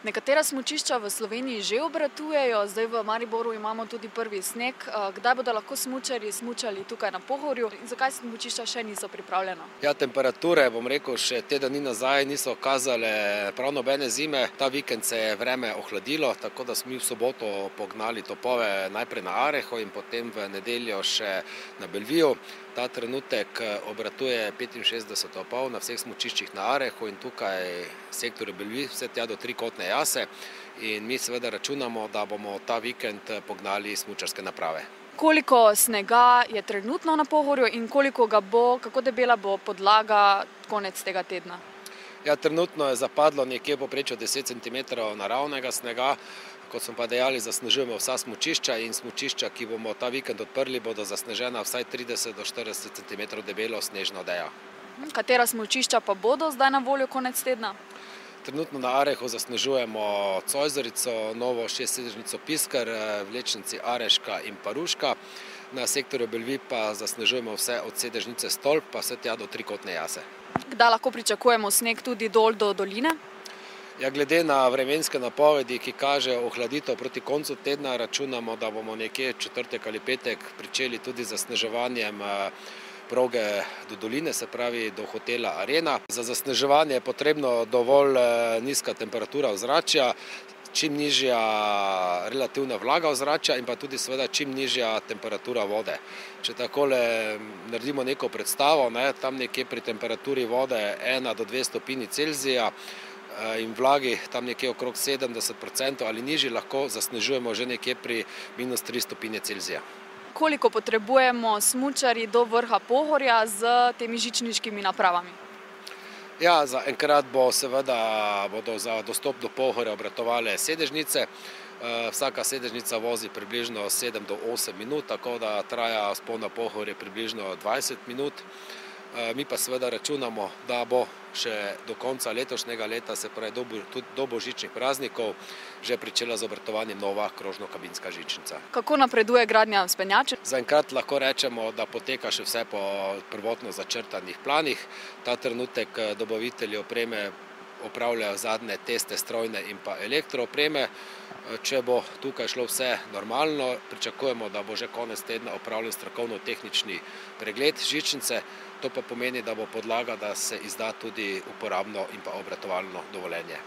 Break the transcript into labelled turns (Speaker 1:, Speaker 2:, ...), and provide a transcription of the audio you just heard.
Speaker 1: Nekatera smučišča v Sloveniji že obratujejo, zdaj v Mariboru imamo tudi prvi sneg. Kdaj bodo lahko smučarji smučali tukaj na Pohorju in zakaj smučišča še niso pripravljena?
Speaker 2: Ja, temperature, bom rekel, še teden dni nazaj niso kazale prav nobene zime. Ta vikend se je vreme ohladilo, tako da smo mi v soboto pognali topove najprej na Areho in potem v nedeljo še na Belviju. Ta trenutek obratuje 65 topov na vseh smučiščih na Arehu in tukaj sektorju Belvij, vse tja do trikotne jase. In mi seveda računamo, da bomo ta vikend pognali smučarske naprave.
Speaker 1: Koliko snega je trenutno na Pohorju in koliko ga bo, kako debela bo podlaga konec tega tedna?
Speaker 2: Ja, trenutno je zapadlo nekje v povprečju 10 cm naravnega snega. Kot smo pa dejali, zasnežujemo vsa smučišča in smučišča, ki bomo ta vikend odprli, bodo zasnežena vsaj 30 do 40 cm debelo snežno odejo.
Speaker 1: Katera smučišča pa bodo zdaj na voljo konec tedna?
Speaker 2: Trenutno na Arehu zasnežujemo Cojzorico, novo 6-sedežnico Pisker, vlečnici Areška in Paruška. Na sektorju Belvij pa zasnežujemo vse od sedežnice Stolp pa vse tja do trikotne jase.
Speaker 1: Kdaj lahko pričakujemo sneg tudi dol do doline?
Speaker 2: Ja, glede na vremenske napovedi, ki kažejo ohladitev proti koncu tedna, računamo, da bomo nekje četrtek ali petek pričeli tudi z zasneževanjem proge do doline, se pravi do hotela Arena. Za zasneževanje je potrebno dovolj nizka temperatura ozračja, čim nižja relativna vlaga ozračja in pa tudi seveda čim nižja temperatura vode. Če takole naredimo neko predstavo, tam nekje pri temperaturi vode 1 do 2 stopinji Celzija in vlagi tam nekje okrog 70% ali nižji, lahko zasnežujemo že nekje pri -3 stopinje Celzija.
Speaker 1: Koliko potrebujemo smučarji do vrha Pohorja z temi žičniškimi napravami?
Speaker 2: Ja, zaenkrat bodo za dostop do Pohorja obratovale sedežnice. Vsaka sedežnica vozi približno 7 do 8 minut, tako da traja vzpon na Pohorje približno 20 minut. Mi pa seveda računamo, da bo še do konca letošnjega leta, se pravi do božičnih praznikov, že pričela z obratovanjem nova krožno-kabinska žičnica.
Speaker 1: Kako napreduje gradnja vzpenjače?
Speaker 2: Zaenkrat lahko rečemo, da poteka še vse po prvotno začrtanih planih. Ta trenutek dobavitelji opreme opravljajo zadnje teste strojne in pa elektroopreme. Če bo tukaj šlo vse normalno, pričakujemo, da bo že konec tedna opravljen strokovno-tehnični pregled žičnice. To pa pomeni, da bo podlaga, da se izda tudi uporabno in pa obratovalno dovoljenje.